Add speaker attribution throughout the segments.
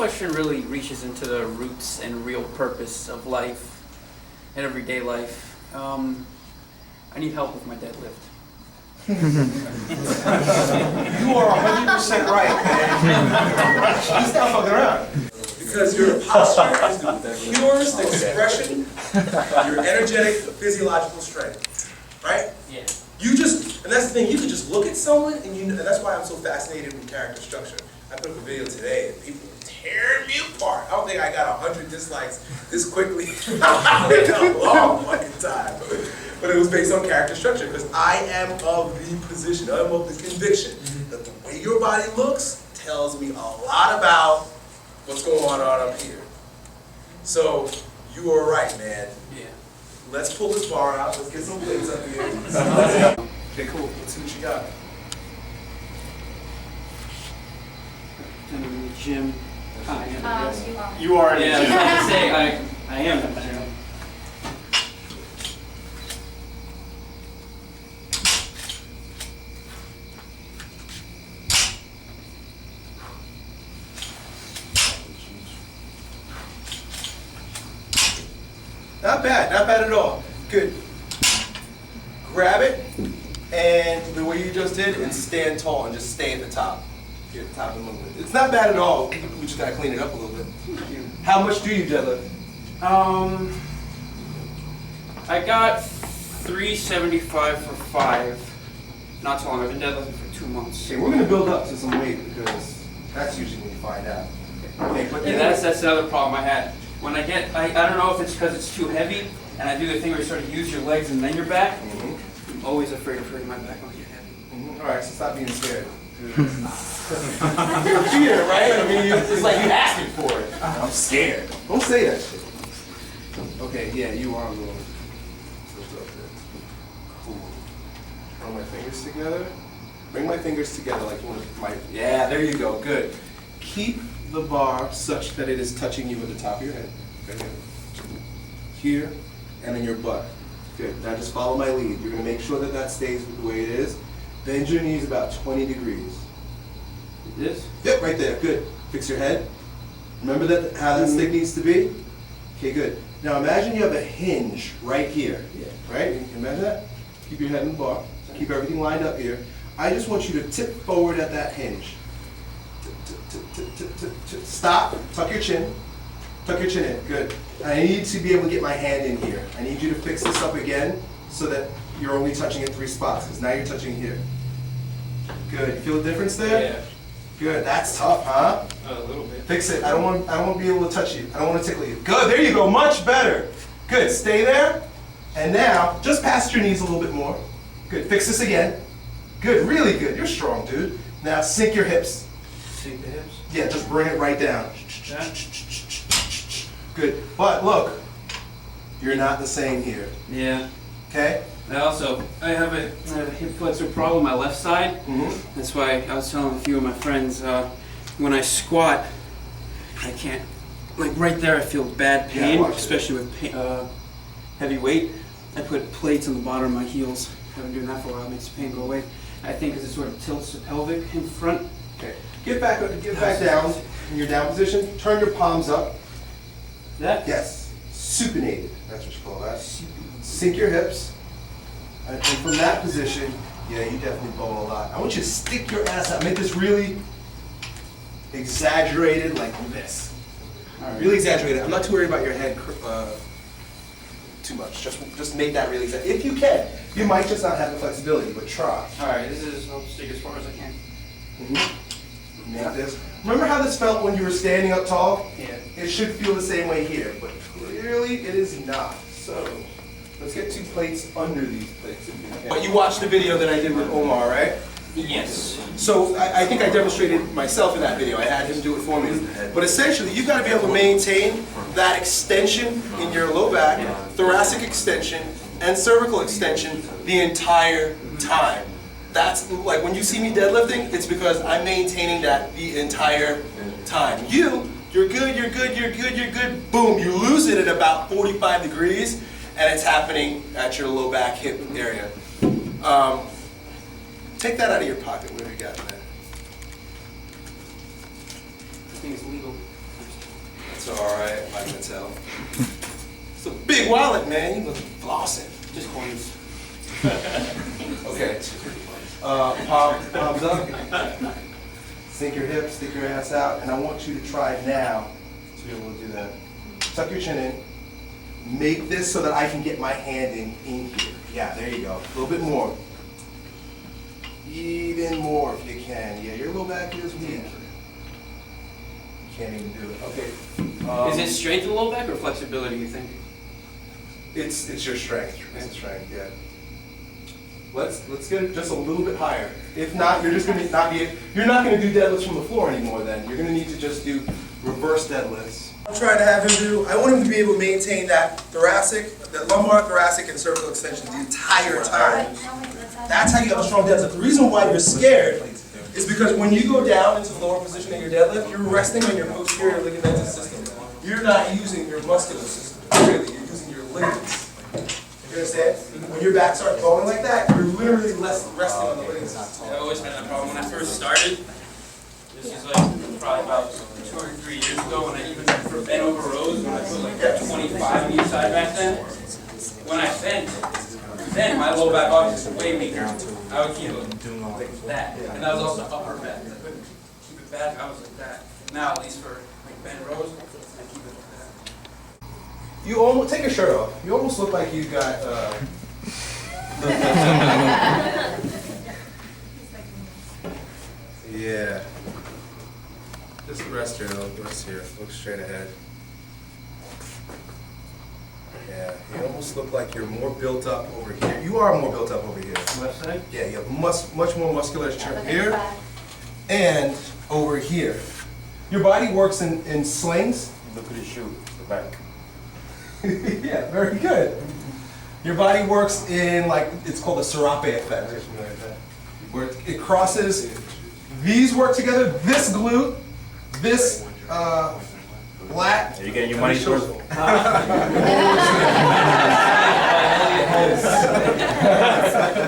Speaker 1: question really reaches into the roots and real purpose of life and everyday life. I need help with my deadlift.
Speaker 2: You are 100% right, man. He's not fucking around. Because your posture is the purest expression of your energetic physiological strength, right?
Speaker 1: Yeah.
Speaker 2: You just, and that's the thing, you can just look at someone, and you know, and that's why I'm so fascinated with character structure. I put up a video today, and people were tearing me apart. I don't think I got 100 dislikes this quickly in a long fucking time. But it was based on character structure, because I am of the position, I'm of the conviction that the way your body looks tells me a lot about what's going on up here. So, you are right, man.
Speaker 1: Yeah.
Speaker 2: Let's pull this bar out, let's get some plates up here. Okay, cool, let's see what you got.
Speaker 1: I'm in the gym.
Speaker 3: You are in the
Speaker 1: Yeah, I was
Speaker 3: gym.
Speaker 1: about to say, I am in the gym.
Speaker 2: Not bad at all. Good. Grab it, and the way you just did, and stand tall, and just stay at the top. You're at the top of the movement. It's not bad at all. We just gotta clean it up a little bit. How much do you deadlift?
Speaker 1: I got 375 for 5. Not too long. I've been deadlifting for 2 months.
Speaker 2: Okay, we're gonna build up to some weight because that's usually when you find out. Okay, but
Speaker 1: Yeah, that's another problem I had. When I don't know if it's because it's too heavy, and I do the thing where you sort of use your legs and then your back. I'm always afraid of hurting my back when I get heavy.
Speaker 2: All right, so stop being scared. You're fear, right? I mean, it's like you asking for it. I'm scared. Don't say that shit. Okay, yeah, you are a little. Cool. Bring my fingers together. Bring my fingers together like you want my. Yeah, there you go. Good. Keep the bar such that it is touching you at the top of your head. Right here, and then your butt. Good. Now just follow my lead. You're going to make sure that that stays the way it is. Bend your knees about 20 degrees.
Speaker 1: This?
Speaker 2: Yep, right there. Good. Fix your head. Remember that how that stick needs to be? Okay, good. Now imagine you have a hinge right here.
Speaker 1: Yeah.
Speaker 2: Right? You can imagine that? Keep your head in the bar. Keep everything lined up here. I just want you to tip forward at that hinge. Stop. Tuck your chin. Tuck your chin in. Good. I need to be able to get my hand in here. I need you to fix this up again so that you're only touching at 3 spots, because now you're touching here. Good. You feel the difference there?
Speaker 1: Yeah.
Speaker 2: Good. That's tough, huh?
Speaker 1: A little bit.
Speaker 2: Fix it. I don't want to be able to touch you. I don't want to tickle you. Good. There you go. Much better. Good. Stay there. And now, just past your knees a little bit more. Good. Fix this again. Good. Really good. You're strong, dude. Now sink your hips.
Speaker 1: Sink the hips.
Speaker 2: Yeah, just bring it right down.
Speaker 1: That?
Speaker 2: Good. But look, you're not the same here.
Speaker 1: Yeah.
Speaker 2: Okay?
Speaker 1: I have a hip flexor problem on my left side. That's why I was telling a few of my friends, when I squat, I can't, like right there I feel bad pain,
Speaker 2: watch it.
Speaker 1: especially with heavy weight. I put plates on the bottom of my heels. I've been doing that for a while, it makes the pain go away. I think because it sort of tilts the pelvic in front.
Speaker 2: Okay. Get back down in your down position. Turn your palms up.
Speaker 1: That?
Speaker 2: Yes. Supinated. That's what you call that. Sink your hips. And from that position, yeah, you definitely bone a lot. I want you to stick your ass out. Make this really exaggerated like this.
Speaker 1: All right.
Speaker 2: Really exaggerated. I'm not too worried about your head too much. Just make that really exaggerated. If you can. You might just not have the flexibility, but try.
Speaker 1: All right, I'll stick as far as I can.
Speaker 2: Make this. Remember how this felt when you were standing up tall?
Speaker 1: Yeah.
Speaker 2: It should feel the same way here, but clearly it is not. So let's get 2 plates under these plates if you can. But you watched the video that I did with Omar, right?
Speaker 1: Yes.
Speaker 2: So I think I demonstrated myself in that video. I had him do it for me. But essentially, you've got to be able to maintain that extension in your low back, thoracic extension, and cervical extension the entire time. That's like when you see me deadlifting, it's because I'm maintaining that the entire time. You're good, you're good, you're good, you're good. Boom, you lose it at about 45 degrees, and it's happening at your low back hip area. Take that out of your pocket, whatever you got in there.
Speaker 1: I think it's legal.
Speaker 2: It's alright, I can tell. It's a big wallet, man. You look flossing.
Speaker 1: Just coins.
Speaker 2: Okay. Palms up. Sink your hips, stick your ass out, and I want you to try now to be able to do that. Tuck your chin in. Make this so that I can get my hand in here. Yeah, there you go. A little bit more. Even more if you can. Yeah, your low back is weak. You can't even do it. Okay.
Speaker 1: Is it strength in the low back or flexibility, you think?
Speaker 2: It's your strength. It's strength, yeah. Let's get it just a little bit higher. If not, you're just gonna you're not gonna do deadlifts from the floor anymore then. You're gonna need to just do reverse deadlifts. I'm trying to have him do, I want him to be able to maintain that lumbar, thoracic, and cervical extension the entire time. That's how you have a strong deadlift. The reason why you're scared is because when you go down into the lower position in your deadlift, you're resting on your posterior ligamentous system. You're not using your muscular system, really. You're using your ligaments. You understand? When your back starts bowing like that, you're literally resting on the ligaments.
Speaker 1: I always had that problem. When I first started, this is like probably about 2 or 3 years ago, when I even for bent over rows, when I put like 25 on each side back then, when I bent, then my low back obviously is way weaker. I would keep it like that. And that was also upper back. I couldn't keep it back, I was like that. Now, at least for like bent rows, I keep it like that.
Speaker 2: You almost, take your shirt off. You almost look like you got, yeah. Just rest here, rest here. Look straight ahead. Yeah, you almost look like you're more built up over here. You are more built up over here.
Speaker 1: Left side?
Speaker 2: Yeah, you have much more musculature here and over here. Your body works in slings.
Speaker 4: Look at his shoe, the back.
Speaker 2: Yeah, very good. Your body works in, like, it's called the serape effect, where it crosses, these work together, this glute, this lat.
Speaker 4: Are you getting your money's worth?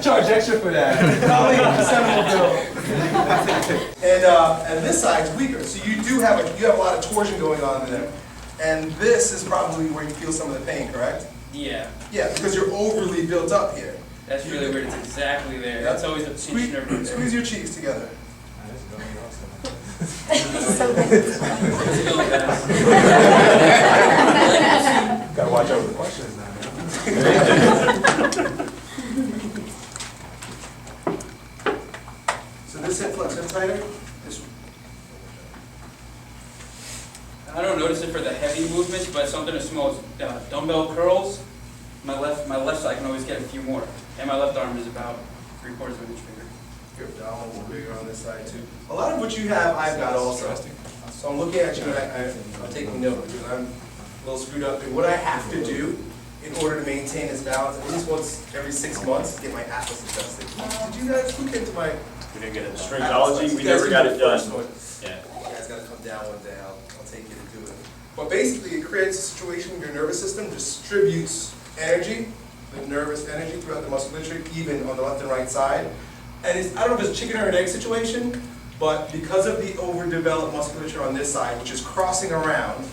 Speaker 2: Charge extra for that. And this side's weaker, so you have a lot of torsion going on there. And this is probably where you feel some of the pain, correct?
Speaker 1: Yeah.
Speaker 2: Yeah, because you're overly built up here.
Speaker 1: That's really weird. It's exactly there. That's always a pinch nerve right there.
Speaker 2: Squeeze your cheeks together.
Speaker 4: Gotta watch out for the questions now, man.
Speaker 2: So this hip flexor tighter.
Speaker 1: I don't notice it for the heavy movements, but something as small as dumbbell curls, my left side can always get a few more. And my left arm is about 3/4 of an inch bigger.
Speaker 2: Your abdominals are bigger on this side too. A lot of what you have, I've got also. So I'm looking at you and I'm taking note because I'm a little screwed up. And what I have to do in order to maintain this balance, at least once every 6 months, get my atlas adjusted. Did you guys, who came to my
Speaker 4: We didn't get it. Stringology, we never got it done. Yeah.
Speaker 2: You guys gotta come down one day, I'll take you to do it. But basically it creates a situation where your nervous system distributes energy, the nervous energy throughout the musculature, even on the left and right side. And it's, I don't know if it's a chicken or an egg situation, but because of the overdeveloped musculature on this side, which is crossing around,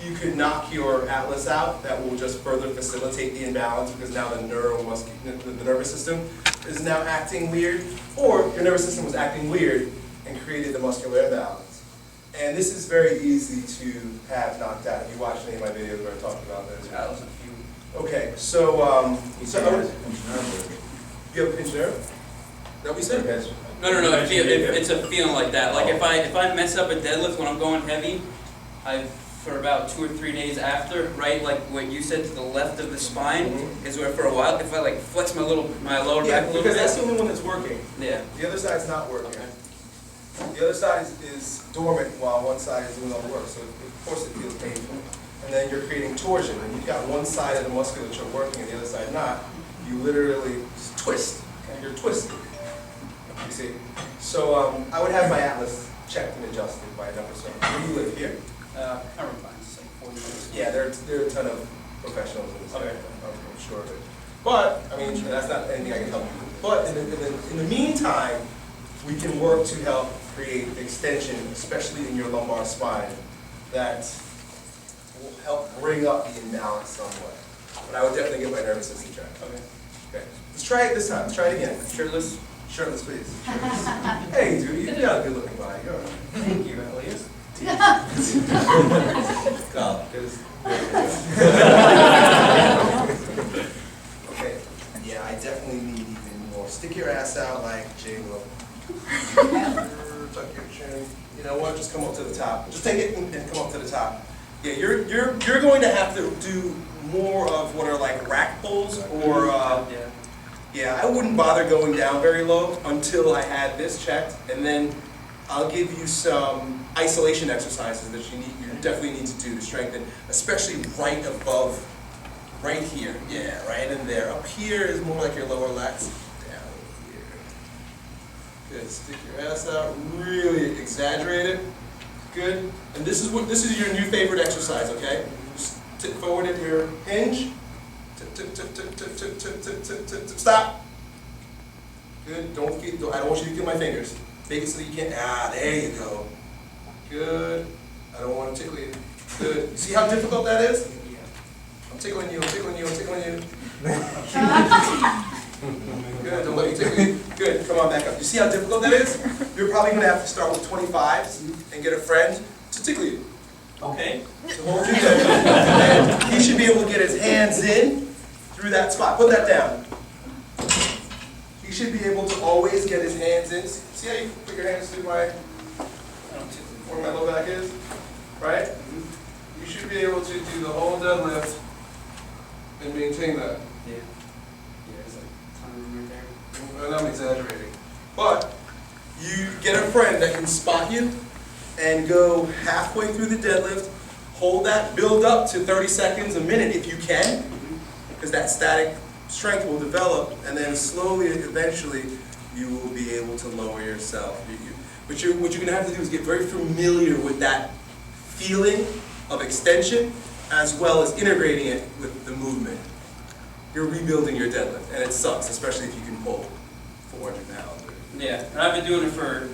Speaker 2: you could knock your atlas out. That will just further facilitate the imbalance because now the nervous system is now acting weird, or your nervous system was acting weird and created the muscular imbalance. And this is very easy to have knocked out. If you watch any of my videos where I talked about this.
Speaker 1: Atlas a few.
Speaker 2: Okay, so you have a pinched nerve? Is that what you said?
Speaker 1: No. It's a feeling like that. Like if I mess up a deadlift when I'm going heavy, for about 2 or 3 days after, right, like what you said to the left of the spine, is where for a while, if I like flex my lower back a little bit.
Speaker 2: Because that's the only one that's working.
Speaker 1: Yeah.
Speaker 2: The other side's not working. The other side is dormant while one side is doing all the work. So of course it feels painful. And then you're creating torsion. And you've got one side of the musculature working and the other side not. You literally just twist. And you're twisting. You see? So I would have my atlas checked and adjusted by a number. So where do you live here?
Speaker 1: Current fine, it's like 40 minutes.
Speaker 2: Yeah, there are a ton of professionals in this
Speaker 1: Okay.
Speaker 2: area. I'm sure of it. But, I mean, that's not anything I can help you with. But in the meantime, we can work to help create extension, especially in your lumbar spine, that will help bring up the imbalance somewhat. But I would definitely get my nervous system checked. Okay. Okay. Let's try it this time. Let's try it again. Shirtless. Shirtless, please. Shirtless. Hey, dude, you got a good looking body. You're all right. Thank you, Elliott. Okay. Yeah, I definitely need even more. Stick your ass out like J-Lo. Tuck your chin. You know what? Just come up to the top. Just take it and come up to the top. Yeah, you're going to have to do more of what are like rack pulls or yeah, I wouldn't bother going down very low until I had this checked, and then I'll give you some isolation exercises that you definitely need to do to strengthen, especially right above, right here. Yeah, right in there. Up here is more like your lower lats. Down here. Good. Stick your ass out. Really exaggerate it. Good. And this is your new favorite exercise. Okay. Just tip forward at your hinge. Stop. Good. I don't want you to kill my fingers. Make it so that you can't. There you go. Good. I don't want to tickle you. Good. You see how difficult that is? I'm tickling you. I'm tickling you. I'm tickling you. Good. Don't let me tickle you. Good. Come on, back up. You see how difficult that is? You're probably going to have to start with 25s and get a friend to tickle you. Okay. To hold you there. And he should be able to get his hands in through that spot. Put that down. He should be able to always get his hands in. See how you put your hands through where my low back is? Right? You should be able to do the whole deadlift and maintain that.
Speaker 1: Yeah. Yeah, there's like a ton of room right there.
Speaker 2: And I'm exaggerating. But you get a friend that can spot you and go halfway through the deadlift, hold that, build up to 30 seconds a minute if you can, because that static strength will develop, and then slowly, eventually, you will be able to lower yourself. What you're going to have to do is get very familiar with that feeling of extension, as well as integrating it with the movement. You're rebuilding your deadlift, and it sucks, especially if you can pull 400 pounds.
Speaker 1: Yeah, and I've been doing it for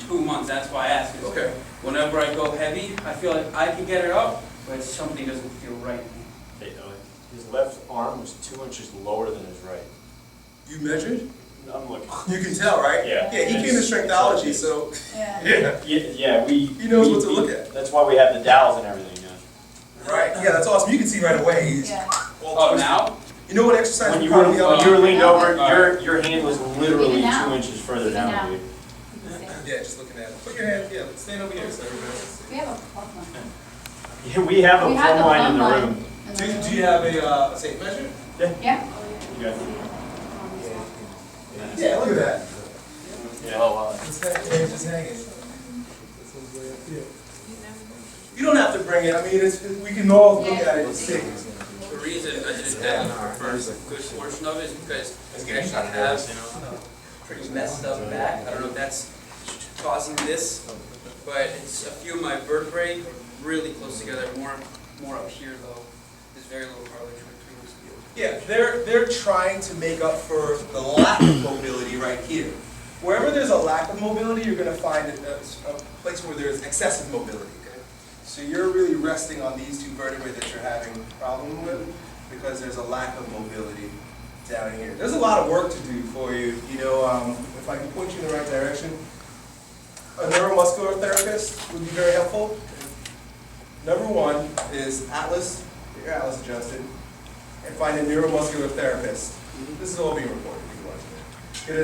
Speaker 1: 2 months. That's why I asked.
Speaker 2: Okay.
Speaker 1: Whenever I go heavy, I feel like I can get it up, but something doesn't feel right.
Speaker 4: His left arm was 2 inches lower than his right.
Speaker 2: You measured?
Speaker 4: I'm looking.
Speaker 2: You can tell, right?
Speaker 4: Yeah.
Speaker 2: Yeah, he came to strengthology, so
Speaker 4: Yeah,
Speaker 2: he knows what to look at.
Speaker 4: That's why we have the dowels and everything.
Speaker 2: Right. Yeah, that's awesome. You can see right away. He's all twisted.
Speaker 1: Now?
Speaker 2: You know what exercise
Speaker 4: When you
Speaker 2: probably
Speaker 4: were
Speaker 2: helped?
Speaker 4: leaned over, your hand was literally 2 inches further down, dude.
Speaker 2: Yeah, just looking at it. Put your hand. Yeah, stand over here so everybody can see.
Speaker 5: We have a plumb line.
Speaker 4: Yeah, we have a plumb line in the room.
Speaker 2: Do you have a tape measure?
Speaker 5: Yeah.
Speaker 4: You got it?
Speaker 2: Yeah, look at that.
Speaker 4: Yeah. Oh, wow.
Speaker 2: It's just hanging. You don't have to bring it. I mean, we can all look at it and see.
Speaker 1: The reason I did that for a good portion of it is because I actually have pretty messed up back. I don't know if that's causing this, but it's a few of my vertebrae really close together. More up here though. There's very little cartilage between us.
Speaker 2: Yeah, they're trying to make up for the lack of mobility right here. Wherever there's a lack of mobility, you're going to find a place where there's excessive mobility. Okay? So you're really resting on these two vertebrae that you're having a problem with because there's a lack of mobility down here. There's a lot of work to do for you. You know, if I can point you in the right direction, a neuromuscular therapist would be very helpful. Number one is Atlas, get your Atlas adjusted, and find a neuromuscular therapist. This is all being recorded if you want to. Get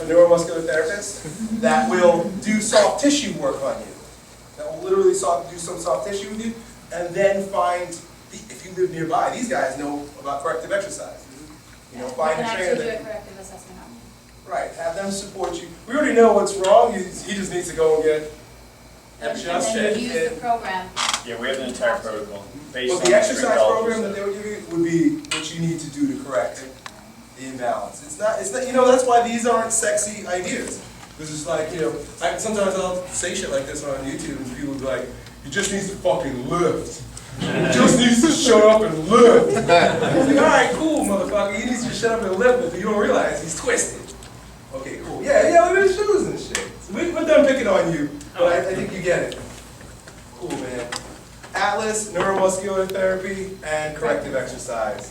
Speaker 2: a neuromuscular therapist that will do soft tissue work on you. That will literally do some soft tissue with you, and then find, if you live nearby, these guys know about corrective exercise. You know, find a trainer
Speaker 5: do a
Speaker 2: that,
Speaker 5: corrective assessment on you.
Speaker 2: right, have them support you. We already know what's wrong, he just needs to go and get
Speaker 5: And
Speaker 2: adjusted.
Speaker 5: then use the program.
Speaker 4: Yeah, we have an entire protocol. Based
Speaker 2: Well,
Speaker 4: on
Speaker 2: the exercise
Speaker 4: strength
Speaker 2: program that they would give you would be what you need to do to correct the imbalance. It's not, you know, that's why these aren't sexy ideas. This is like, you know, sometimes I'll say shit like this on YouTube and people will be like, he just needs to fucking lift. He just needs to shut up and lift. It's like, alright, cool, motherfucker. He needs to shut up and lift, but you don't realize he's twisted. Okay, cool. Yeah, look at his shoes and shit. we're done picking on you, but I think you get it. Cool, man. Atlas, neuromuscular therapy, and corrective exercise.